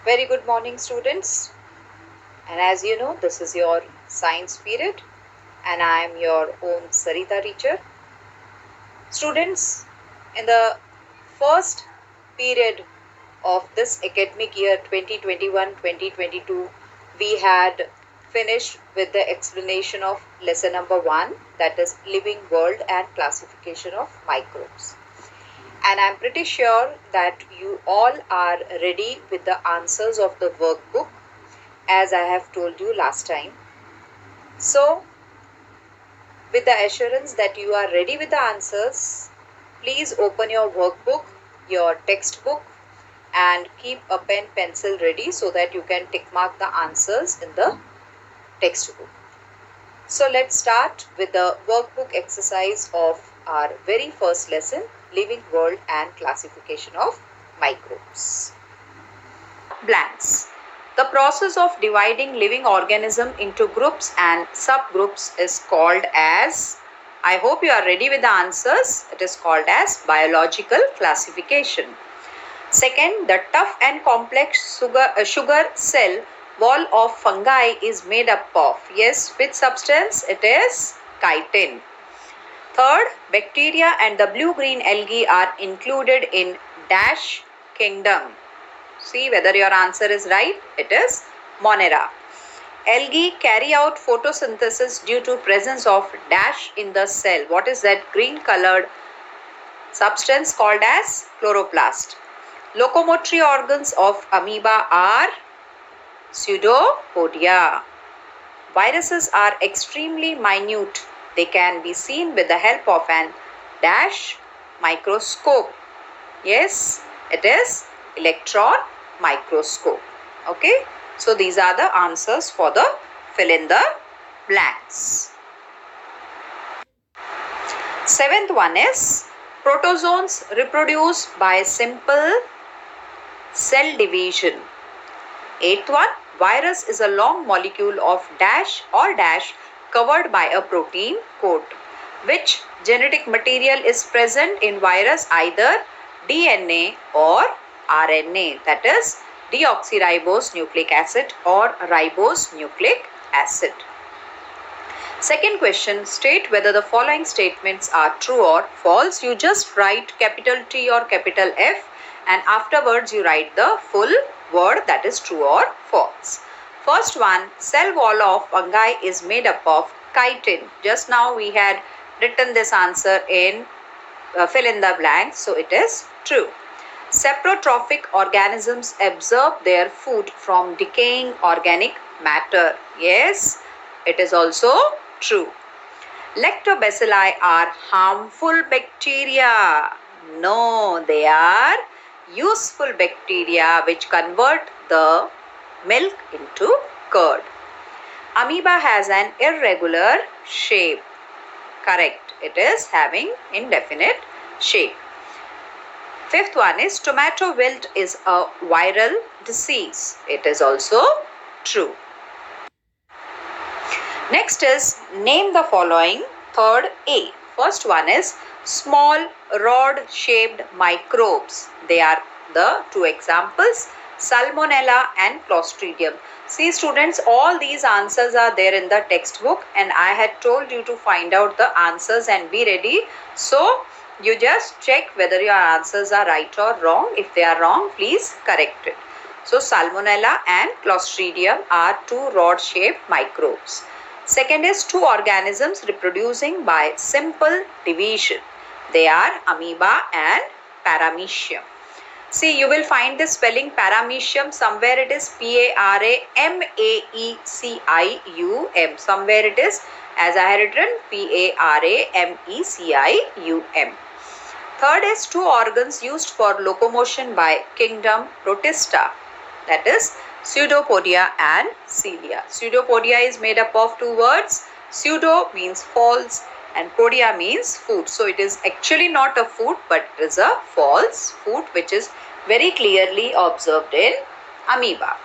Very good morning, students. And as you know, this is your science period, and I am your own Sarita teacher. Students, in the first period of this academic year 2021-2022, we had finished with the explanation of lesson number 1, that is living world and classification of microbes. And I'm pretty sure that you all are ready with the answers of the workbook as I have told you last time. So, with the assurance that you are ready with the answers, please open your workbook, your textbook, and keep a pen pencil ready so that you can tick mark the answers in the textbook. So, let's start with the workbook exercise of our very first lesson, living world and classification of microbes. Blanks. The process of dividing living organism into groups and subgroups is called as, I hope you are ready with the answers, it is called as biological classification. Second, the tough and complex sugar cell wall of fungi is made up of, yes, which substance? It is chitin. Third, bacteria and the blue-green algae are included in dash kingdom. See whether your answer is right. It is Monera. Algae carry out photosynthesis due to presence of dash in the cell. What is that green colored substance called as chloroplast? Locomotory organs of amoeba are pseudopodia. Viruses are extremely minute. They can be seen with the help of an dash microscope. Yes, it is electron microscope. Okay, so these are the answers for the fill in the blanks. Seventh one is protozoans reproduce by simple cell division. Eighth one, virus is a long molecule of dash or dash covered by a protein coat. Which genetic material is present in virus? Either DNA or RNA, that is deoxyribose nucleic acid or ribose nucleic acid. Second question, state whether the following statements are true or false. You just write capital T or capital F and afterwards you write the full word, that is true or false. First one, cell wall of fungi is made up of chitin. Just now we had written this answer in fill in the blanks, so it is true. Saprotrophic organisms absorb their food from decaying organic matter. Yes, it is also true. Lactobacilli are harmful bacteria. No, they are useful bacteria which convert the milk into curd. Amoeba has an irregular shape. Correct. It is having indefinite shape. Fifth one is tomato wilt is a viral disease. It is also true. Next is name the following. Third A. First one is small rod shaped microbes. They are the two examples, Salmonella and Clostridium. See students, all these answers are there in the textbook and I had told you to find out the answers and be ready. So you just check whether your answers are right or wrong. If they are wrong, please correct it. So Salmonella and Clostridium are two rod shaped microbes. Second is two organisms reproducing by simple division. They are amoeba and paramecium. See, you will find the spelling paramecium. Somewhere it is P-A-R-A-M-A-E-C-I-U-M. Somewhere it is, as I had written, P-A-R-A-M-E-C-I-U-M. Third is two organs used for locomotion by kingdom Protista. That is Pseudopodia and Cilia. Pseudopodia is made up of two words. Pseudo means false and podia means food. So it is actually not a food but it is a false food which is very clearly observed in amoeba.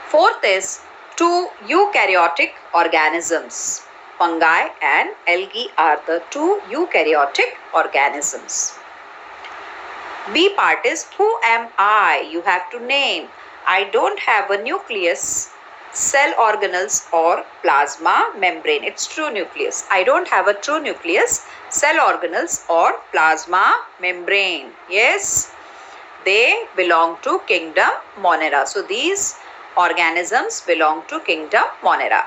Fourth is two eukaryotic organisms. Fungi and algae are the two eukaryotic organisms. B part is who am I? You have to name. I don't have a nucleus, cell organelles or plasma membrane. It's true nucleus. I don't have a true nucleus, cell organelles or plasma membrane. Yes, they belong to kingdom Monera. So these organisms belong to kingdom Monera.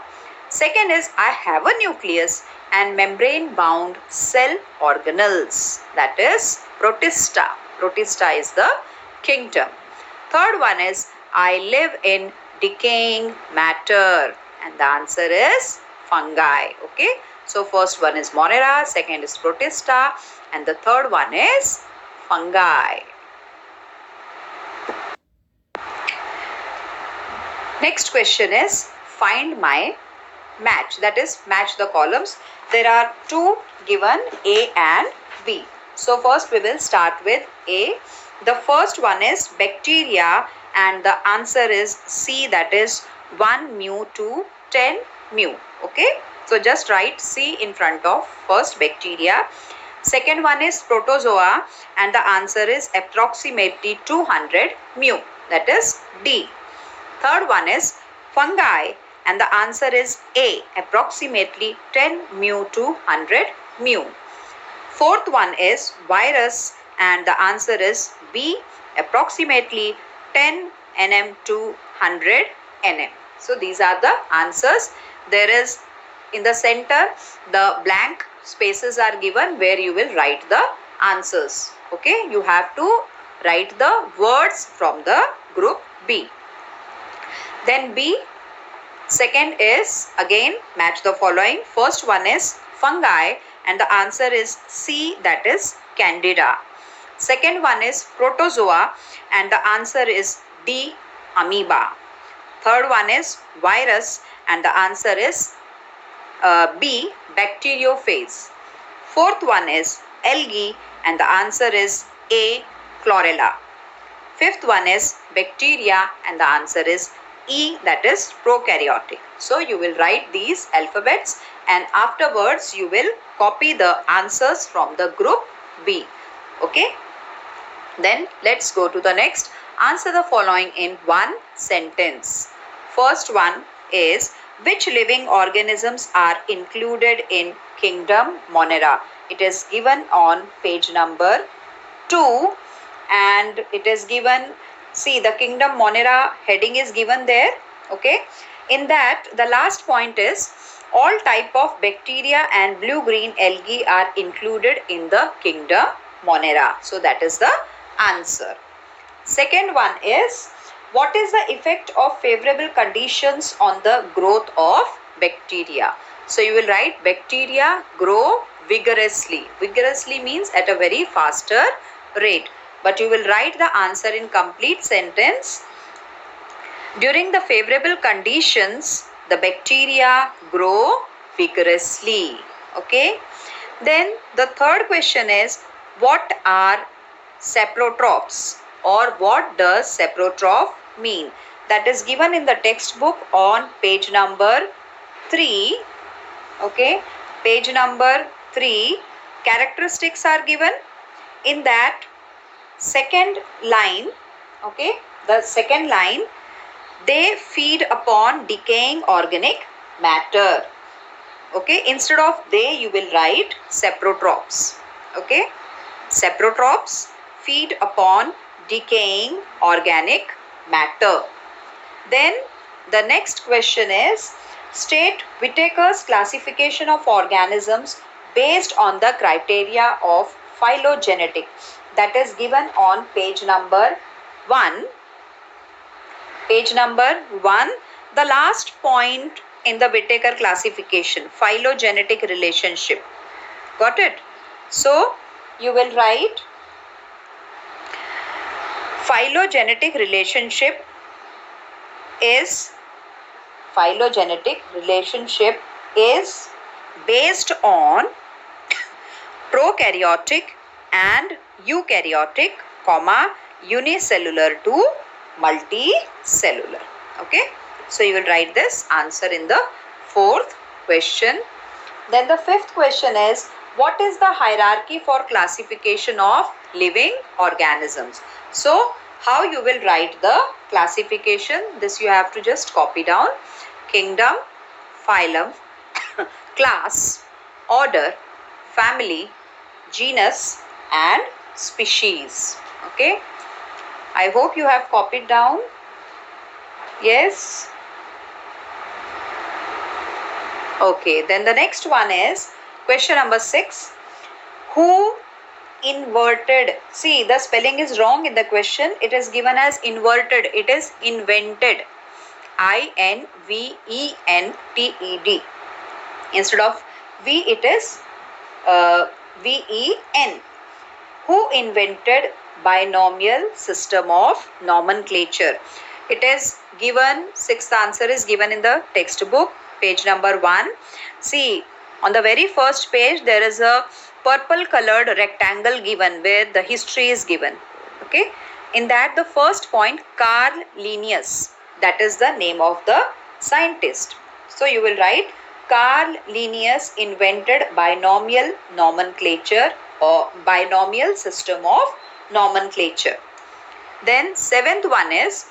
Second is I have a nucleus and membrane bound cell organelles, that is Protista. Protista is the kingdom. Third one is I live in decaying matter, and the answer is fungi. Okay, so first one is Monera, second is Protista, and the third one is fungi. Next question is find my match, that is match the columns. There are two given, A and B. So first we will start with A. The first one is bacteria and the answer is C, that is 1 mu to 10 mu. Okay, so just write C in front of first bacteria. Second one is protozoa and the answer is approximately 200 mu, that is D. Third one is fungi and the answer is A, approximately 10 mu to 100 mu. Fourth one is virus and the answer is B, approximately 10 nm to 100 nm. So these are the answers. There is in the center the blank spaces are given where you will write the answers. Okay, you have to write the words from the group B. Then B, second is again match the following. First one is fungi and the answer is C, that is Candida. Second one is protozoa and the answer is D, amoeba. Third one is virus and the answer is B, bacteriophage. Fourth one is algae and the answer is A, chlorella. Fifth one is bacteria and the answer is E, that is prokaryotic. So you will write these alphabets and afterwards you will copy the answers from the group B. Okay. Then let's go to the next. Answer the following in one sentence. First one is which living organisms are included in kingdom Monera? It is given on page number 2 and it is given. See, the kingdom Monera heading is given there. Okay. In that, the last point is all type of bacteria and blue-green algae are included in the kingdom Monera. So that is the answer. Second one is what is the effect of favorable conditions on the growth of bacteria? So you will write bacteria grow vigorously. Vigorously means at a very faster rate. But you will write the answer in complete sentence. During the favorable conditions, the bacteria grow vigorously. Okay. Then the third question is what are saprotrophs or what does saprotroph mean? That is given in the textbook on page number 3. Okay. Page number 3. Characteristics are given. In that second line, okay, the second line, they feed upon decaying organic matter. Okay, instead of they you will write saprotrophs. Okay, saprotrophs feed upon decaying organic matter. Then the next question is state Whittaker's classification of organisms based on the criteria of phylogenetic. That is given on page number 1. Page number 1, the last point in the Whittaker classification, phylogenetic relationship. Got it? So you will write phylogenetic relationship is based on prokaryotic and eukaryotic, unicellular to multicellular. Okay. So you will write this answer in the fourth question. Then the fifth question is what is the hierarchy for classification of living organisms. So how you will write the classification? This you have to just copy down. Kingdom, phylum, class, order, family, genus and species. Okay, I hope you have copied down. Yes. Okay, then the next one is question number 6. Who inverted? See, the spelling is wrong in the question. It is given as inverted. It is invented. INVENTED. Instead of V, it is VEN. Who invented binomial system of nomenclature? It is given, sixth answer is given in the textbook, page number 1. See, on the very first page, there is a purple colored rectangle given where the history is given. Okay. In that, the first point, Carl Linnaeus, that is the name of the scientist. So you will write Carl Linnaeus invented binomial nomenclature or binomial system of nomenclature. Then seventh one is,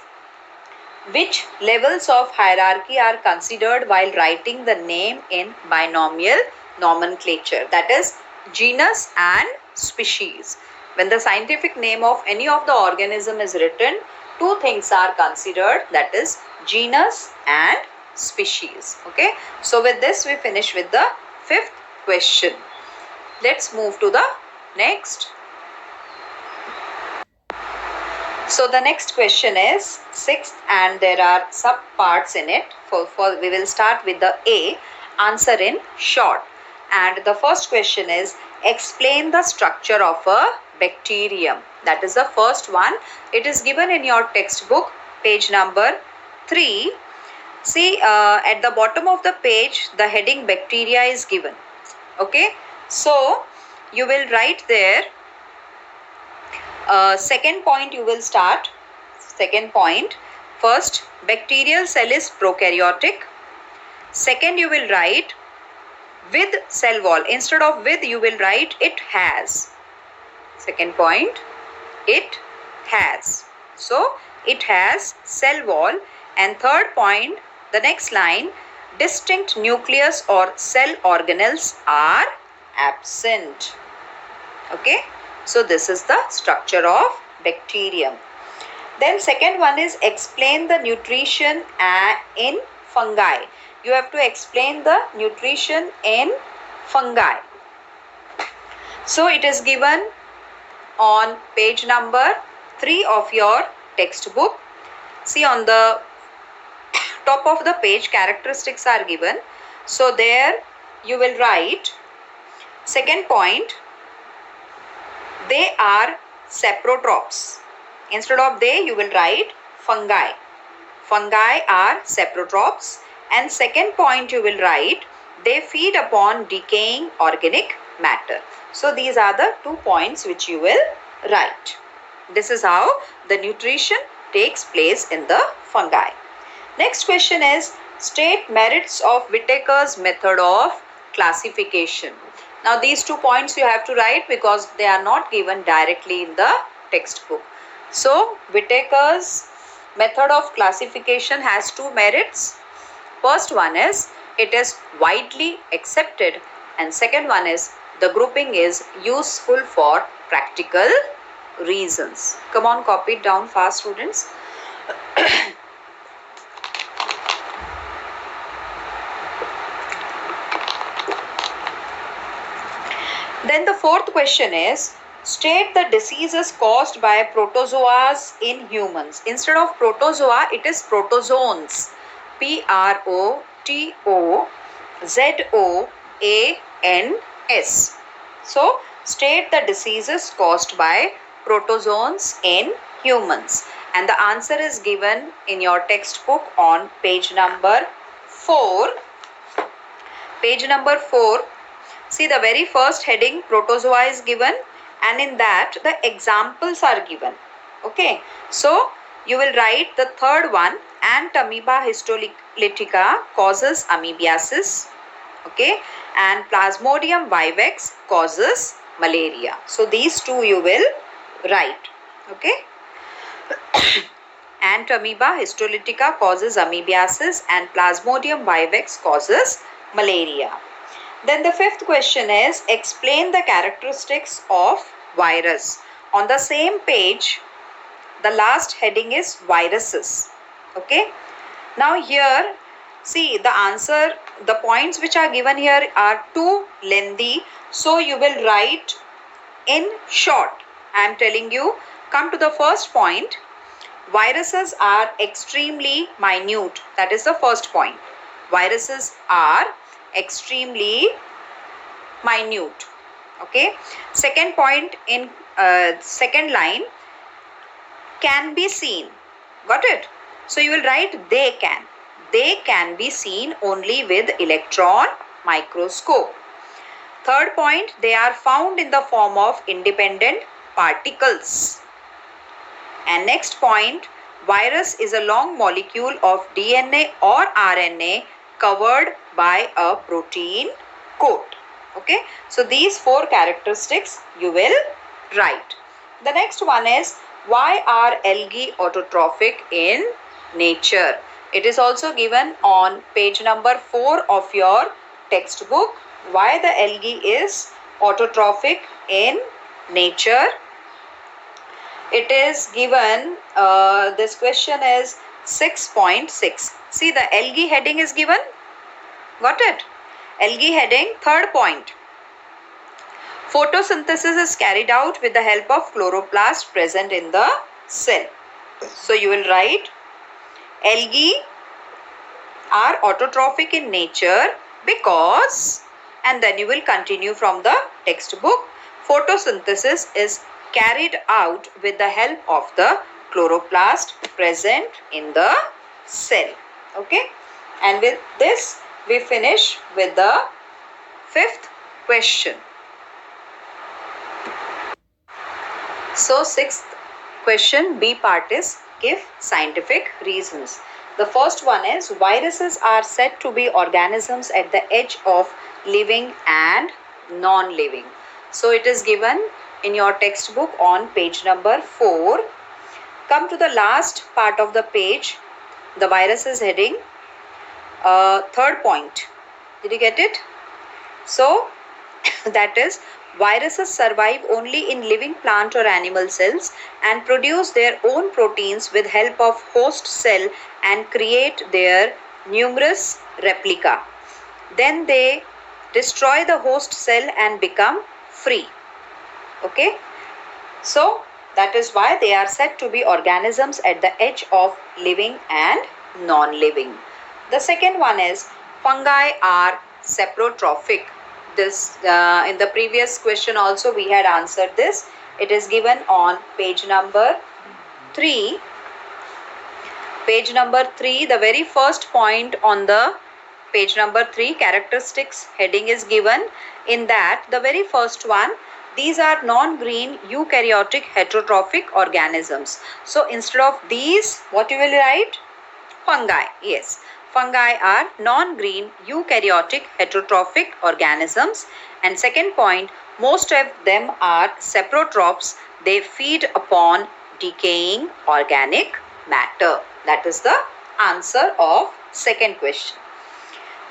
which levels of hierarchy are considered while writing the name in binomial nomenclature? That is genus and species. When the scientific name of any of the organism is written, two things are considered, that is genus and species. Okay, so with this we finish with the fifth question. Let's move to the next. So the next question is sixth and there are sub parts in it. We will start with the A, answer in short. And the first question is, explain the structure of a bacterium. That is the first one. It is given in your textbook, page number 3. See, at the bottom of the page, the heading bacteria is given. Okay, so you will write there. Second point you will start. Second point, first, bacterial cell is prokaryotic. Second, you will write with cell wall. Instead of with, you will write it has. Second point, it has. So it has cell wall. And third point, the next line, distinct nucleus or cell organelles are absent. Okay, so this is the structure of bacterium. Then second one is, explain the nutrition in fungi. You have to explain the nutrition in fungi. So it is given on page number 3 of your textbook. See, on the top of the page, characteristics are given. So there you will write, second point, they are saprotrophs. Instead of they, you will write fungi. Fungi are saprotrophs. And second point you will write, they feed upon decaying organic matter. So these are the 2 points which you will write. This is how the nutrition takes place in the fungi. Next question is, state merits of Whittaker's method of classification. Now these 2 points you have to write because they are not given directly in the textbook. So Whittaker's method of classification has 2 merits. First one is, it is widely accepted, and second one is, the grouping is useful for practical reasons. Come on, copy it down fast, students. Then the fourth question is, state the diseases caused by protozoas in humans. Instead of protozoa, it is protozoans. PROTOZOANS. So, state the diseases caused by protozoans in humans. And the answer is given in your textbook on page number 4. Page number 4. See, the very first heading, protozoa, is given, and in that the examples are given. Okay, so you will write the third one, Entamoeba histolytica causes amoebiasis. Okay, and Plasmodium vivax causes malaria. So these 2 you will Right. Okay. Ant amoeba histolytica causes amoebiasis and Plasmodium vivax causes malaria. Then the fifth question is explain the characteristics of virus. On the same page, the last heading is viruses. Okay. Now here, see the answer, the points which are given here are too lengthy. So you will write in short. I am telling you, come to the first point. Viruses are extremely minute. That is the first point. Viruses are extremely minute. Okay. Second point in second line, can be seen. Got it? So you will write they can. They can be seen only with electron microscope. Third point, they are found in the form of independent particles. And next point, virus is a long molecule of DNA or RNA covered by a protein coat. Okay. So these four characteristics you will write. The next one is, why are algae autotrophic in nature? It is also given on page number 4 of your textbook. Why the algae is autotrophic in nature? It is given, this question is 6.6. See, the algae heading is given. Got it? Algae heading, third point. Photosynthesis is carried out with the help of chloroplast present in the cell. So you will write algae are autotrophic in nature because, and then you will continue from the textbook. Photosynthesis is carried out with the help of the chloroplast present in the cell. Okay. And with this we finish with the fifth question. So sixth question, B part is give scientific reasons. The first one is, viruses are said to be organisms at the edge of living and non-living. So it is given in your textbook on page number 4. Come to the last part of the page, the viruses heading, third point. Did you get it? So that is, viruses survive only in living plant or animal cells and produce their own proteins with help of host cell and create their numerous replica. Then they destroy the host cell and become free. Okay. So that is why they are said to be organisms at the edge of living and non-living. The second one is, fungi are saprotrophic. This in the previous question also we had answered this. It is given on page number 3. Page number 3, the very first point on the page number 3, characteristics heading is given. In that, the very first one, these are non-green eukaryotic heterotrophic organisms. So instead of these, what you will write? Fungi. Yes. Fungi are non-green eukaryotic heterotrophic organisms. And second point, most of them are saprotrophs. They feed upon decaying organic matter. That is the answer of second question.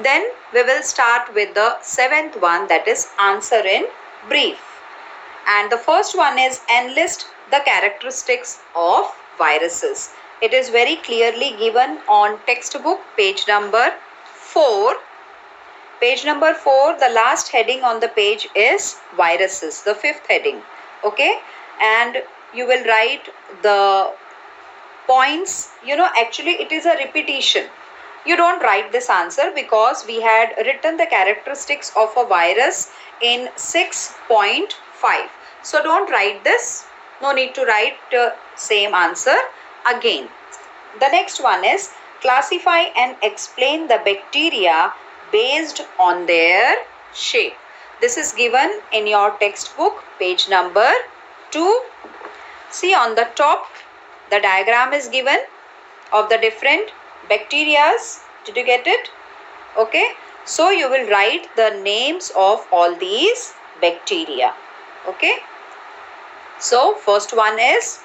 Then we will start with the seventh one, that is answer in brief. And the first one is, enlist the characteristics of viruses. It is very clearly given on textbook page number 4. Page number 4, the last heading on the page is viruses, the fifth heading. Okay. And you will write the points. Actually it is a repetition. You don't write this answer because we had written the characteristics of a virus in 6.5. So don't write this. No need to write same answer again. The next one is, classify and explain the bacteria based on their shape. This is given in your textbook, page number 2. See, on the top, the diagram is given of the different bacterias. Did you get it? Okay. So you will write the names of all these bacteria. Okay. So first one is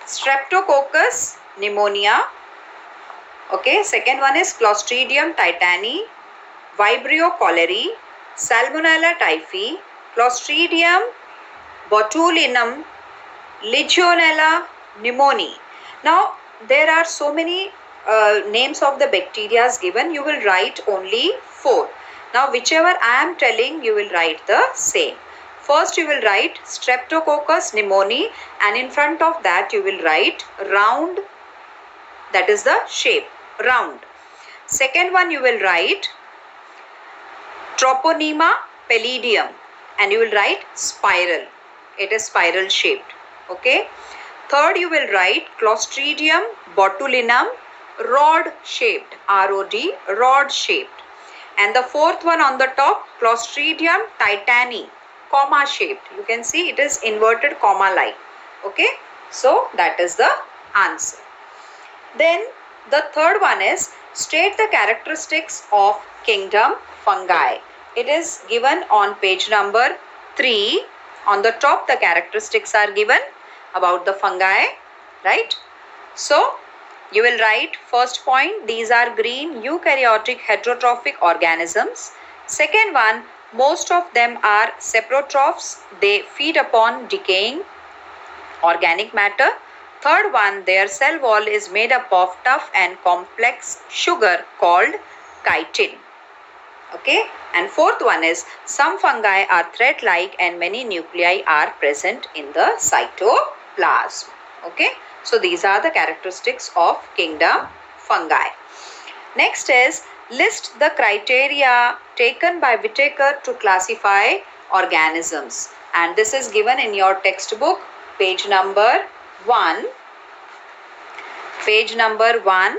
Streptococcus pneumonia. Okay, second one is Clostridium tetani, Vibrio cholerae, Salmonella typhi, Clostridium botulinum, Legionella pneumoniae. Now there are so many names of the bacteria given. You will write only 4. Now whichever I am telling, you will write the same. First you will write Streptococcus pneumoniae, and in front of that you will write round, that is the shape, round. Second one you will write Troponema pallidum, and you will write spiral. It is spiral shaped. Okay. Third you will write Clostridium botulinum, rod shaped, R-O-D, rod shaped. And the fourth one on the top, Clostridium tetani, comma shaped. You can see it is inverted comma like. Okay. So that is the answer. Then the third one is state the characteristics of kingdom fungi. It is given on page number 3. On the top the characteristics are given about the fungi, right? So you will write first point, these are green eukaryotic heterotrophic organisms. Second one, most of them are saprotrophs. They feed upon decaying organic matter. Third one, their cell wall is made up of tough and complex sugar called chitin. Okay. And fourth one is some fungi are thread-like and many nuclei are present in the cytoplasm. Okay. So these are the characteristics of kingdom fungi. Next is list the criteria taken by Whitaker to classify organisms. And this is given in your textbook, page number 1. Page number 1.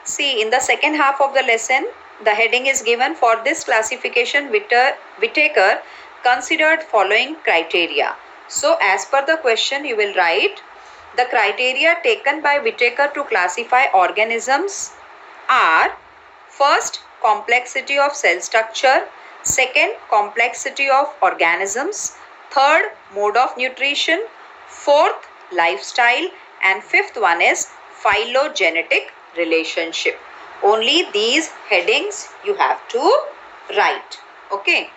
See, in the second half of the lesson, the heading is given for this classification. Whitaker considered following criteria. So as per the question, you will write the criteria taken by Whitaker to classify organisms are: first, complexity of cell structure; second, complexity of organisms; third, mode of nutrition; fourth, lifestyle; and fifth one is phylogenetic relationship. Only these headings you have to write. Okay.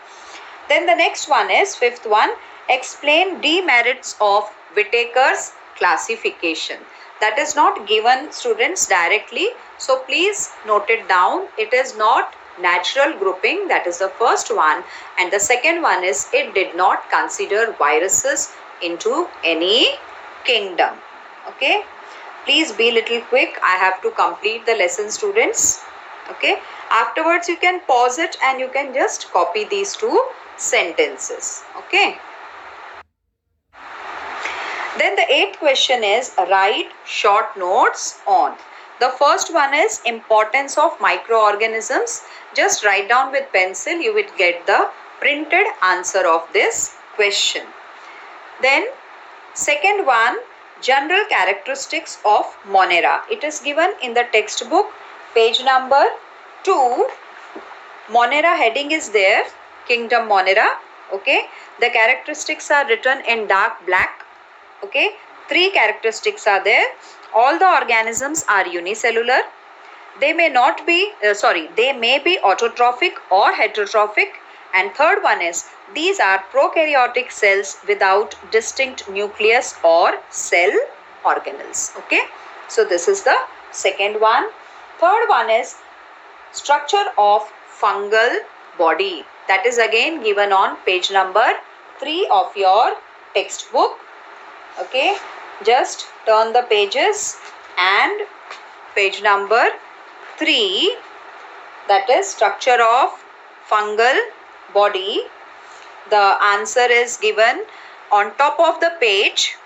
Then the next one is fifth one, explain demerits of Whitaker's classification. That is not given, students, directly. So please note it down. It is not natural grouping. That is the first one. And the second one is it did not consider viruses into any kingdom. Okay. Please be little quick. I have to complete the lesson, students. Okay. Afterwards you can pause it and you can just copy these 2 sentences. Okay. Then the 8th question is write short notes on. The first one is importance of microorganisms. Just write down with pencil. You will get the printed answer of this question. Then second one, general characteristics of Monera. It is given in the textbook, page number 2. Monera heading is there, kingdom Monera. Okay. The characteristics are written in dark black. Okay. 3 characteristics are there. All the organisms are unicellular. They may not be, they may be autotrophic or heterotrophic. And third one is these are prokaryotic cells without distinct nucleus or cell organelles. Okay. So this is the second one. Third one is structure of fungal body. That is again given on page number 3 of your textbook. Okay. Just turn the pages and page number 3, that is structure of fungal body. The answer is given on top of the page.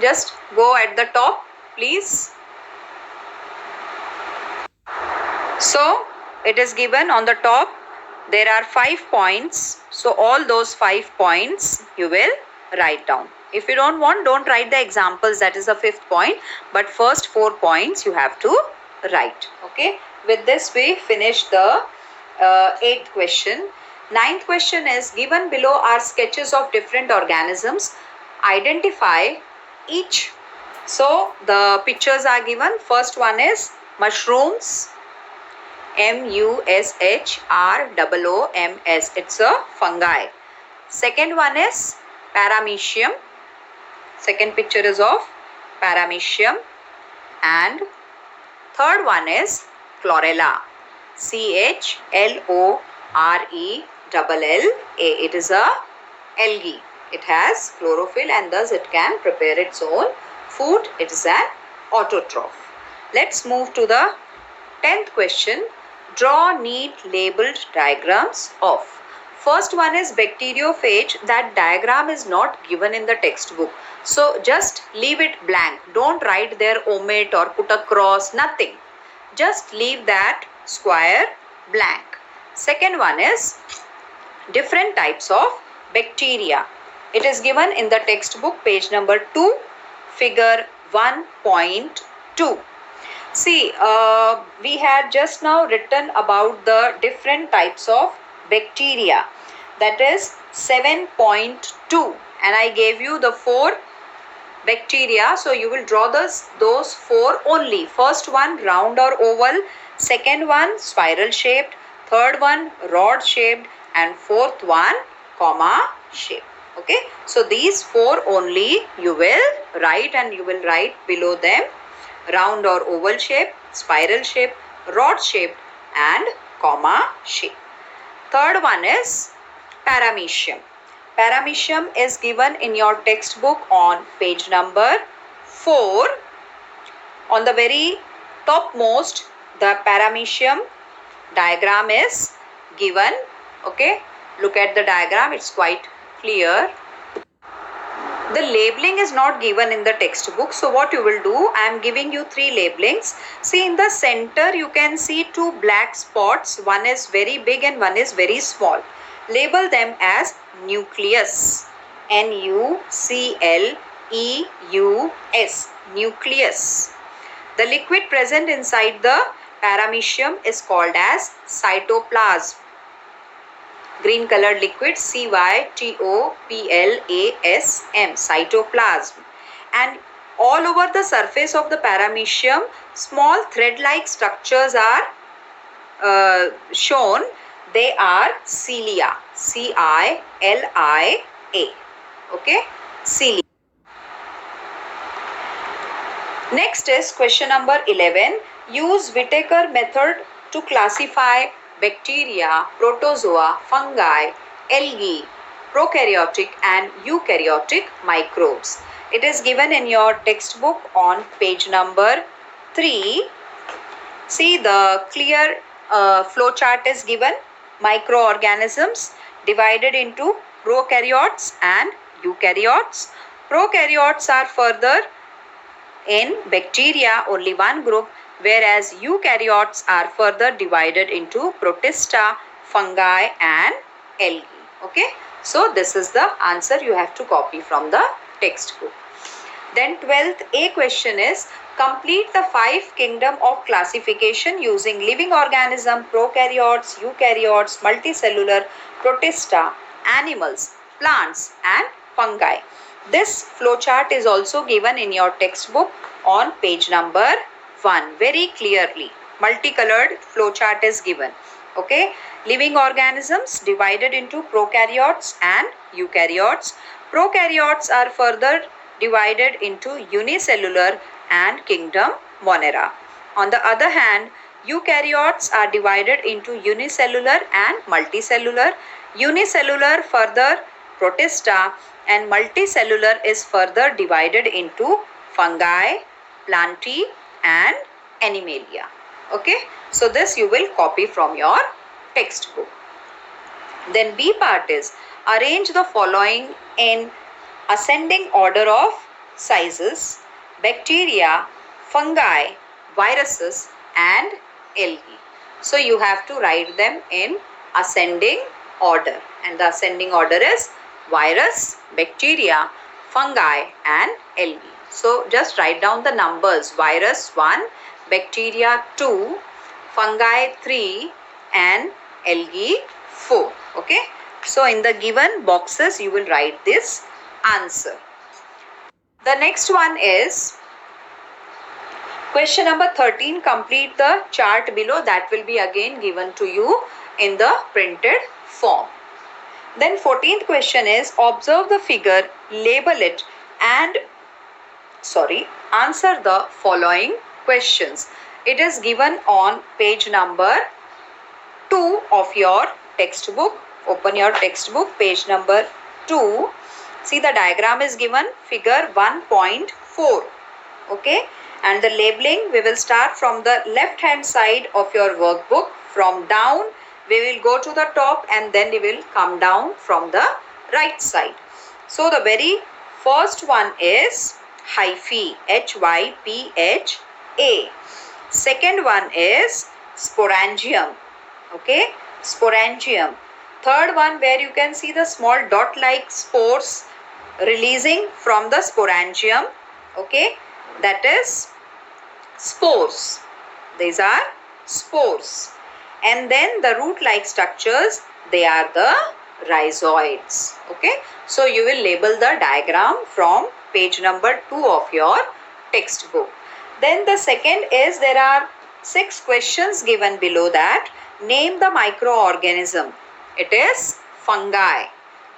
Just go at the top, please. So it is given on the top. There are 5 points. So all those 5 points you will write down. If you don't want, don't write the examples. That is the 5th point. But first 4 points you have to write. Okay. With this we finish the 8th question. 9th question is given below are sketches of different organisms. identify each. So the pictures are given. First one is mushrooms, MUSHROOMS. It's a fungi. Second one is paramecium. Second picture is of paramecium. And third one is chlorella. CHLORELLA. It is a algae. It has chlorophyll and thus it can prepare its own food. It is an autotroph. Let's move to the 10th question. Draw neat labeled diagrams of. First one is bacteriophage. That diagram is not given in the textbook. So just leave it blank. Don't write there omit or put a cross, nothing. Just leave that square blank. Second one is different types of bacteria. It is given in the textbook, page number 2, figure 1.2. See, we had just now written about the different types of bacteria. That is 7.2, and I gave you the 4 bacteria. So you will draw those 4 only. First one round or oval, second one spiral shaped, third one rod shaped, and fourth one comma shaped. Okay, so these 4 only you will write, and you will write below them round or oval shape, spiral shape, rod shaped, and comma shape. Third one is paramecium. Paramecium is given in your textbook on page number 4. On the very topmost, the paramecium diagram is given. Okay, look at the diagram, it's quite clear. The labeling is not given in the textbook. So what you will do, I am giving you 3 labelings. See, in the center you can see 2 black spots. One is very big and one is very small. Label them as nucleus. NUCLEUS. Nucleus. The liquid present inside the paramecium is called as cytoplasm. Green colored liquid, CYTOPLASM, cytoplasm. And all over the surface of the paramecium, small thread-like structures are shown. They are cilia, CILIA. Okay, cilia. Next is question number 11. Use Whittaker method to classify bacteria, protozoa, fungi, algae, prokaryotic and eukaryotic microbes. It is given in your textbook on page number 3. See, the clear flow chart is given. Microorganisms divided into prokaryotes and eukaryotes. Prokaryotes are further in bacteria, only one group, whereas eukaryotes are further divided into protista, fungi and algae. Okay, so this is the answer you have to copy from the textbook. Then 12th A question is, complete the 5 kingdom of classification using living organism, prokaryotes, eukaryotes, multicellular, protista, animals, plants and fungi. This flowchart is also given in your textbook on page number 1 very clearly. Multicolored flowchart is given. Okay, living organisms divided into prokaryotes and eukaryotes. Prokaryotes are further divided into unicellular and kingdom Monera. On the other hand, eukaryotes are divided into unicellular and multicellular. Unicellular further protista and multicellular is further divided into fungi, plantae and animalia. Okay, so this you will copy from your textbook. Then B part is, arrange the following in ascending order of sizes: bacteria, fungi, viruses and algae. So you have to write them in ascending order, and the ascending order is virus, bacteria, fungi and algae. So just write down the numbers: virus 1, bacteria 2, fungi 3 and algae 4. Okay, so in the given boxes you will write this answer. The next one is question number 13. Complete the chart below. That will be again given to you in the printed form. Then 14th question is observe the figure, label it and answer the following questions. It is given on page number 2 of your textbook. Open your textbook, page number 2. See, the diagram is given, figure 1.4. Okay, and the labeling, we will start from the left hand side of your workbook. From down we will go to the top and then we will come down from the right side. So the very first one is hyphae, HYPHA. Second one is sporangium. Okay, sporangium. Third one, where you can see the small dot like spores releasing from the sporangium. Okay, that is spores. These are spores. And then the root like structures, they are the rhizoids. Okay, so you will label the diagram from page number 2 of your textbook. Then the second is, there are 6 questions given below that. Name the microorganism. It is fungi.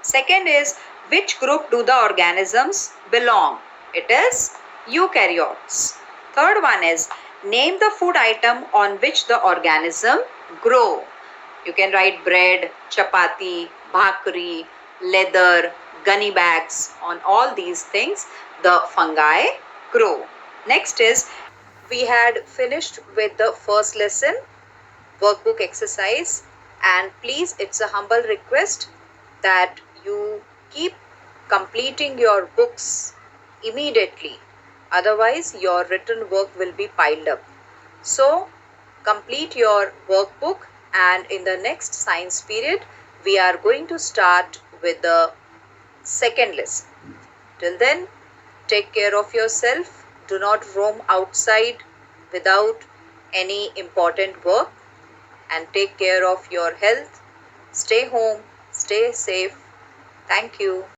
Second is, which group do the organisms belong? It is eukaryotes. Third one is, name the food item on which the organism grow. You can write bread, chapati, bhakri, leather, gunny bags. On all these things the fungi grow. Next is, we had finished with the first lesson, workbook exercise, and please, it's a humble request that you keep completing your books immediately, otherwise your written work will be piled up. So complete your workbook, and in the next science period we are going to start with the second lesson. Till then, take care of yourself. Do not roam outside without any important work, and take care of your health. Stay home, stay safe. Thank you.